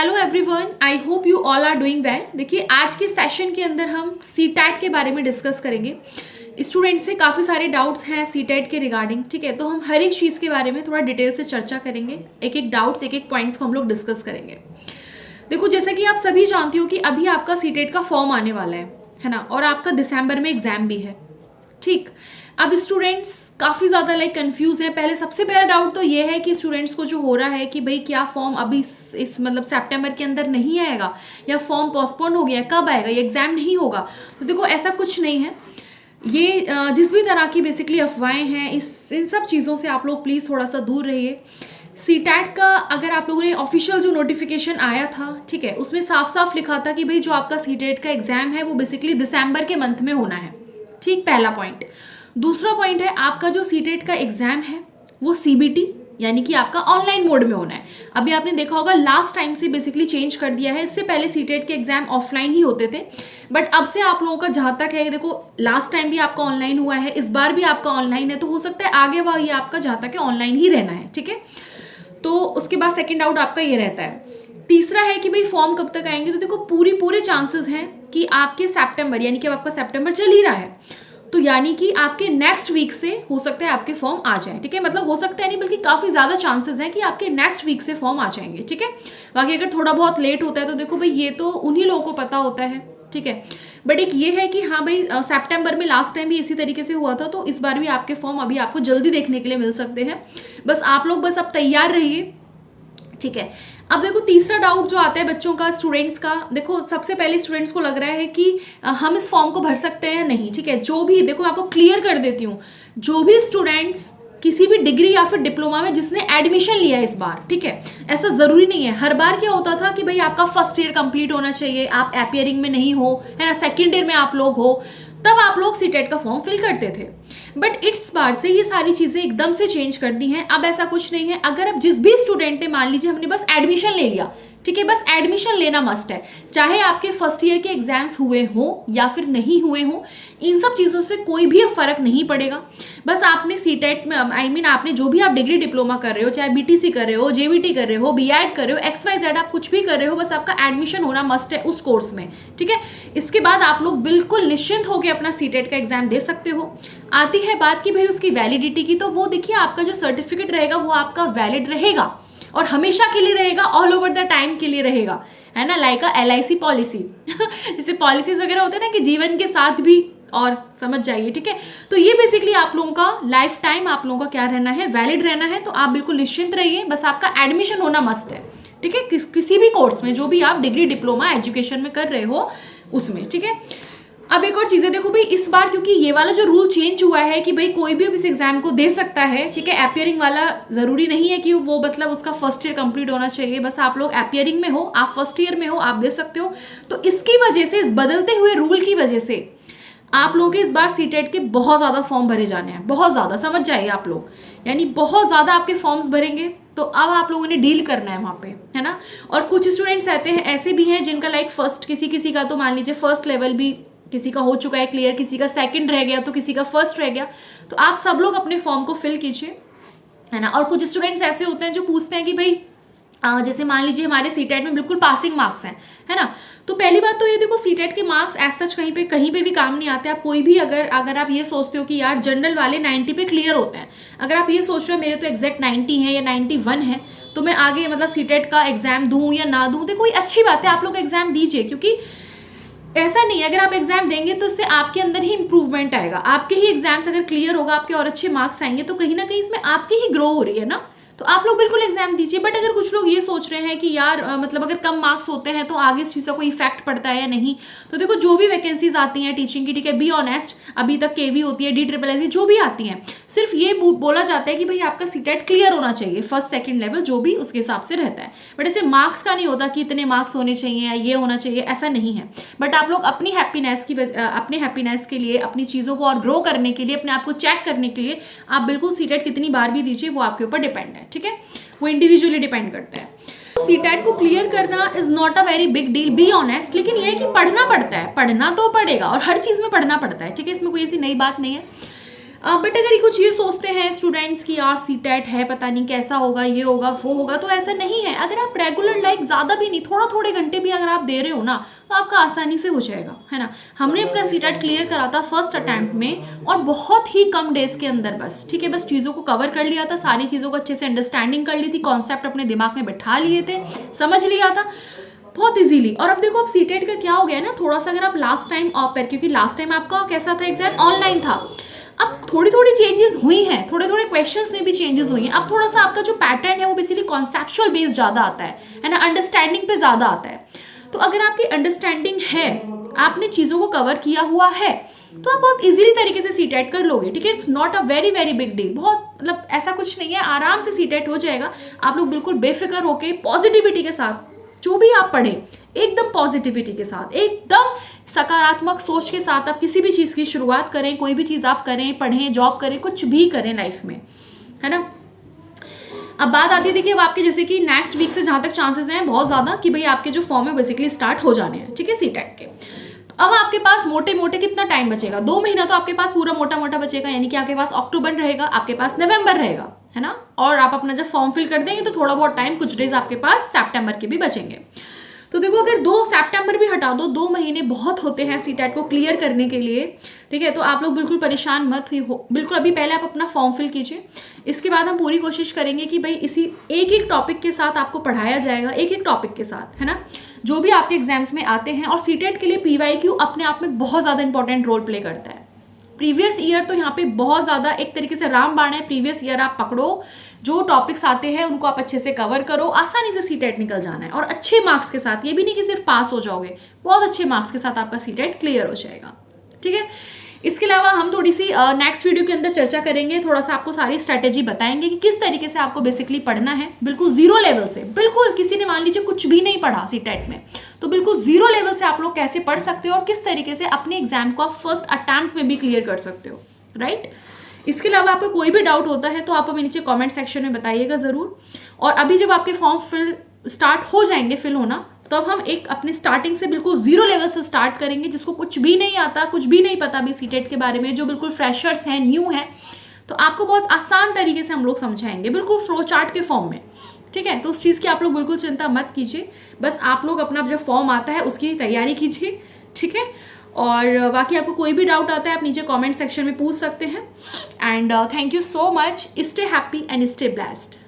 Hello everyone, I hope you all are doing well. देखिए, आज के सेशन के अंदर हम सीटैट के बारे में डिस्कस करेंगे। स्टूडेंट्स से काफ़ी सारे डाउट्स हैं सीटैट के रिगार्डिंग, ठीक है। तो हम हर एक चीज़ के बारे में थोड़ा डिटेल से चर्चा करेंगे, एक एक डाउट्स, एक एक पॉइंट्स को हम लोग डिस्कस करेंगे। देखो, जैसा कि आप सभी जानती हो कि अभी आपका सीटैट का फॉर्म आने वाला है ना, और आपका दिसंबर में एग्जाम भी है, ठीक। अब स्टूडेंट्स काफ़ी ज़्यादा कंफ्यूज हैं। पहले सबसे पहला डाउट तो ये है कि स्टूडेंट्स को जो हो रहा है कि भाई क्या फॉर्म अभी इस मतलब सितंबर के अंदर नहीं आएगा, या फॉर्म पोस्टपोन हो गया, कब आएगा, ये एग्ज़ाम नहीं होगा। तो देखो, ऐसा कुछ नहीं है। ये जिस भी तरह की बेसिकली अफवाहें हैं, इन सब चीज़ों से आप लोग प्लीज़ थोड़ा सा दूर रहिए। सीटैट का अगर आप लोगों ने ऑफिशियल जो नोटिफिकेशन आया था, ठीक है, उसमें साफ साफ लिखा था कि भाई जो आपका सीटैट का एग्ज़ाम है वो बेसिकली दिसंबर के मंथ में होना है, ठीक। पहला पॉइंट। दूसरा पॉइंट है, आपका जो सीटेट का एग्जाम है वो सीबीटी यानी कि आपका ऑनलाइन मोड में होना है। अभी आपने देखा होगा लास्ट टाइम से बेसिकली चेंज कर दिया है। इससे पहले सीटेट के एग्जाम ऑफलाइन ही होते थे, बट अब से आप लोगों का जहाँ तक है, देखो लास्ट टाइम भी आपका ऑनलाइन हुआ है, इस बार भी आपका ऑनलाइन है, तो हो सकता है आगे वह ये आपका जहाँ तक है ऑनलाइन ही रहना है, ठीक है। तो उसके बाद सेकेंड डाउट आपका ये रहता है। तीसरा है कि भाई फॉर्म कब तक आएंगे। तो देखो, पूरे चांसेस हैं कि आपके सितंबर, यानी कि अब आपका सितंबर चल ही रहा है, तो यानी कि आपके नेक्स्ट वीक से हो सकता है आपके फॉर्म आ जाए, ठीक है। मतलब हो सकता है नहीं, बल्कि काफ़ी ज़्यादा चांसेस हैं कि आपके नेक्स्ट वीक से फॉर्म आ जाएंगे, ठीक है। बाकी अगर थोड़ा बहुत लेट होता है तो देखो भाई, ये तो उन्हीं लोगों को पता होता है, ठीक है। बट एक ये है कि हाँ भाई, सितंबर में लास्ट टाइम भी इसी तरीके से हुआ था, तो इस बार भी आपके फॉर्म अभी आपको जल्दी देखने के लिए मिल सकते हैं। बस आप लोग बस अब तैयार रहिए, ठीक है। अब देखो, तीसरा डाउट जो आता है बच्चों का, स्टूडेंट्स का, देखो सबसे पहले स्टूडेंट्स को लग रहा है कि हम इस फॉर्म को भर सकते हैं या नहीं, ठीक है। जो भी, देखो मैं आपको क्लियर कर देती हूँ, जो भी स्टूडेंट्स किसी भी डिग्री या फिर डिप्लोमा में जिसने एडमिशन लिया है इस बार, ठीक है, ऐसा जरूरी नहीं है। हर बार क्या होता था कि भाई आपका फर्स्ट ईयर कंप्लीट होना चाहिए, आप अपियरिंग में नहीं हो, है ना, सेकेंड ईयर में आप लोग हो, तब आप लोग सीटेट का फॉर्म फिल करते थे। बट इस बार से ये सारी चीज़ें एकदम से चेंज कर दी हैं। अब ऐसा कुछ नहीं है। अगर अब जिस भी स्टूडेंट ने, मान लीजिए हमने बस एडमिशन ले लिया, ठीक है, बस एडमिशन लेना मस्ट है, चाहे आपके फर्स्ट ईयर के एग्जाम्स हुए हो या फिर नहीं हुए हो, इन सब चीज़ों से कोई भी फर्क नहीं पड़ेगा। बस आपने सीटेट में, आपने जो भी आप डिग्री डिप्लोमा कर रहे हो, चाहे बीटीसी कर रहे हो, जेवीटी कर रहे हो, बीएड कर रहे हो, XYZ आप कुछ भी कर रहे हो, बस आपका एडमिशन होना मस्ट है उस कोर्स में, ठीक है। इसके बाद आप लोग बिल्कुल निश्चिंत होकर अपना सीटेट का एग्जाम दे सकते हो। आती है बात कि भाई उसकी वैलिडिटी की, तो वो देखिए आपका जो सर्टिफिकेट रहेगा वो आपका वैलिड रहेगा और हमेशा के लिए रहेगा, ऑल ओवर द टाइम के लिए रहेगा, है ना, लाइक LIC पॉलिसी जैसे पॉलिसीज वगैरह होते हैं ना, कि जीवन के साथ भी, और समझ जाइए, ठीक है। तो ये बेसिकली आप लोगों का लाइफ टाइम आप लोगों का क्या रहना है, वैलिड रहना है। तो आप बिल्कुल निश्चिंत रहिए, बस आपका एडमिशन होना मस्ट है, ठीक है, किसी भी कोर्स में, जो भी आप डिग्री डिप्लोमा एजुकेशन में कर रहे हो उसमें, ठीक है। अब एक और चीज़ है, देखो भाई इस बार क्योंकि ये वाला जो रूल चेंज हुआ है कि भाई कोई भी अब इस एग्जाम को दे सकता है, ठीक है। अपियरिंग वाला ज़रूरी नहीं है कि वो मतलब उसका फर्स्ट ईयर कंप्लीट होना चाहिए, बस आप लोग अपियरिंग में हो, आप फर्स्ट ईयर में हो, आप दे सकते हो। तो इसकी वजह से, इस बदलते हुए रूल की वजह से आप लोगों के इस बार सीटेट के बहुत ज़्यादा फॉर्म भरे जाने हैं, बहुत ज़्यादा, समझ जाइए आप लोग, यानी बहुत ज़्यादा आपके फॉर्म्स भरेंगे। तो अब आप लोगों ने डील करना है वहाँ पे, है ना। और कुछ स्टूडेंट्स ऐसे भी हैं जिनका लाइक फर्स्ट, किसी का तो मान लीजिए फर्स्ट लेवल भी किसी का हो चुका है क्लियर, किसी का सेकंड रह गया, तो किसी का फर्स्ट रह गया। तो आप सब लोग अपने फॉर्म को फिल कीजिए, है ना। और कुछ स्टूडेंट्स ऐसे होते हैं जो पूछते हैं कि भाई जैसे मान लीजिए हमारे सीटेट में बिल्कुल पासिंग मार्क्स हैं, है ना। तो पहली बात तो ये देखो, सीटेट के मार्क्स एज सच कहीं पे भी काम नहीं आते। आप कोई भी अगर आप ये सोचते हो कि यार जनरल वाले 90 पे क्लियर होते हैं, अगर आप ये सोच रहे हो मेरे तो एग्जैक्ट 90 है या 91 है, तो मैं आगे मतलब सीटेट का एग्जाम दूँ या ना दूँ, तो कोई अच्छी बात है, आप लोग एग्जाम दीजिए। क्योंकि ऐसा नहीं है, अगर आप एग्जाम देंगे तो इससे आपके अंदर ही इंप्रूवमेंट आएगा। आपके ही एग्जाम्स अगर क्लियर होगा, आपके और अच्छे मार्क्स आएंगे, तो कहीं ना कहीं इसमें आपकी ही ग्रो हो रही है ना। तो आप लोग बिल्कुल एग्जाम दीजिए। बट अगर कुछ लोग ये सोच रहे हैं कि यार मतलब अगर कम मार्क्स होते हैं तो आगे इस चीज़ का कोई इफेक्ट पड़ता है या नहीं, तो देखो जो भी वैकेंसीज आती हैं टीचिंग की, ठीक है, बी ऑनेस्ट, अभी तक KV होती है, DSSS जो भी आती हैं, सिर्फ ये बोला जाता है कि भाई आपका सीटेट क्लियर होना चाहिए, फर्स्ट सेकंड लेवल जो भी उसके हिसाब से रहता है। बट ऐसे मार्क्स का नहीं होता कि इतने मार्क्स होने चाहिए या ये होना चाहिए, ऐसा नहीं है। बट आप लोग अपनी हैप्पीनेस के लिए, अपनी चीज़ों को और ग्रो करने के लिए, अपने आप को चेक करने के लिए आप बिल्कुल सीटेट कितनी बार भी दीजिए, वो आपके ऊपर डिपेंड है, ठीक है, वो इंडिविजुअली डिपेंड करता है। सीटेट को क्लियर करना is not a very big deal, be honest, लेकिन यह है कि पढ़ना पड़ता है, पढ़ना तो पड़ेगा और हर चीज़ में पढ़ना पड़ता है, ठीक है, इसमें कोई ऐसी नई बात नहीं है। बट अगर ये कुछ ये सोचते हैं स्टूडेंट्स कि यार सीटेट है, पता नहीं कैसा होगा, ये होगा वो होगा, तो ऐसा नहीं है। अगर आप रेगुलर लाइक ज़्यादा भी नहीं, थोड़े घंटे भी अगर आप दे रहे हो ना, तो आपका आसानी से हो जाएगा, है ना। हमने अपना सीटेट क्लियर करा था फर्स्ट अटैम्प्ट में और बहुत ही कम डेज के अंदर, बस ठीक है, बस चीज़ों को कवर कर लिया था, सारी चीज़ों को अच्छे से अंडरस्टैंडिंग कर ली थी, कॉन्सेप्ट अपने दिमाग में बैठा लिए थे, समझ लिया था बहुत इजीली। और अब देखो अब सीटेट का क्या हो गया है ना, थोड़ा सा अगर आप लास्ट टाइम क्योंकि लास्ट टाइम आपका कैसा था एग्जाम, ऑनलाइन था, अब थोड़ी चेंजेस हुई हैं, थोड़े क्वेश्चंस में भी चेंजेस हुई हैं। अब थोड़ा सा आपका जो पैटर्न है वो बेसिकली कॉन्सेप्चुअल बेस्ड ज़्यादा आता है ना, अंडरस्टैंडिंग पे ज़्यादा आता है। तो अगर आपकी अंडरस्टैंडिंग है, आपने चीज़ों को कवर किया हुआ है, तो आप बहुत इजीली तरीके से सीटेट कर लोगे, ठीक है। It's not a very big deal, बहुत मतलब ऐसा कुछ नहीं है, आराम से सीटेट हो जाएगा। आप लोग बिल्कुल बेफिक्र होके पॉजिटिविटी के साथ जो भी आप पढ़ें, एकदम पॉजिटिविटी के साथ, एकदम सकारात्मक सोच के साथ आप किसी भी चीज़ की शुरुआत करें, कोई भी चीज़ आप करें, पढ़ें, जॉब करें, कुछ भी करें लाइफ में, है ना। अब बात आती है, देखिए अब आपके जैसे कि नेक्स्ट वीक से जहाँ तक चांसेस हैं बहुत ज़्यादा कि भाई आपके जो फॉर्म है बेसिकली स्टार्ट हो जाने हैं, ठीक है, सीटेट के। तो अब आपके पास मोटे कितना टाइम बचेगा, 2 महीना तो आपके पास पूरा मोटा बचेगा, यानी कि आपके पास अक्टूबर रहेगा, आपके पास नवंबर रहेगा, है ना। और आप अपना जब फॉर्म फिल कर देंगे तो थोड़ा बहुत टाइम, कुछ डेज आपके पास सितंबर के भी बचेंगे। तो देखो अगर 2 सितंबर भी हटा दो, 2 महीने बहुत होते हैं सीटेट को क्लियर करने के लिए, ठीक है। तो आप लोग बिल्कुल परेशान मत हो, बिल्कुल अभी पहले आप अपना फॉर्म फिल कीजिए, इसके बाद हम पूरी कोशिश करेंगे कि भाई इसी एक टॉपिक के साथ आपको पढ़ाया जाएगा, एक टॉपिक के साथ, है ना, जो भी आपके एग्जाम्स में आते हैं। और सीटेट के लिए PYQ अपने आप में बहुत ज़्यादा इंपॉर्टेंट रोल प्ले करता है। प्रीवियस ईयर तो यहाँ पे बहुत ज़्यादा एक तरीके से रामबाण है, प्रीवियस ईयर आप पकड़ो, जो टॉपिक्स आते हैं उनको आप अच्छे से कवर करो, आसानी से सीटेट निकल जाना है, और अच्छे मार्क्स के साथ, ये भी नहीं कि सिर्फ पास हो जाओगे, बहुत अच्छे मार्क्स के साथ आपका सीटेट क्लियर हो जाएगा, ठीक है। इसके अलावा हम थोड़ी सी नेक्स्ट वीडियो के अंदर चर्चा करेंगे, थोड़ा सा आपको सारी स्ट्रैटेजी बताएंगे कि किस तरीके से आपको बेसिकली पढ़ना है, बिल्कुल जीरो लेवल से, बिल्कुल किसी ने मान लीजिए कुछ भी नहीं पढ़ा सीटेट में, तो बिल्कुल जीरो लेवल से आप लोग कैसे पढ़ सकते हो और किस तरीके से अपने एग्जाम को आप फर्स्ट अटैम्प्ट में भी क्लियर कर सकते हो, राइट। इसके अलावा आपको कोई भी डाउट होता है तो आप हमें नीचे कमेंट सेक्शन में बताइएगा ज़रूर। और अभी जब आपके फॉर्म फिल स्टार्ट हो जाएंगे, फिल होना, तो अब हम एक अपने स्टार्टिंग से बिल्कुल जीरो लेवल से स्टार्ट करेंगे, जिसको कुछ भी नहीं आता, कुछ भी नहीं पता भी सीटेट के बारे में, जो बिल्कुल फ्रेशर्स हैं, न्यू हैं, तो आपको बहुत आसान तरीके से हम लोग समझाएंगे, बिल्कुल फ्लो चार्ट के फॉर्म में, ठीक है। तो उस चीज़ की आप लोग बिल्कुल चिंता मत कीजिए, बस आप लोग अपना जो फॉर्म आता है उसकी तैयारी कीजिए, ठीक है। और बाकी आपको कोई भी डाउट आता है आप नीचे कमेंट सेक्शन में पूछ सकते हैं। And thank you so much, stay happy and stay blessed.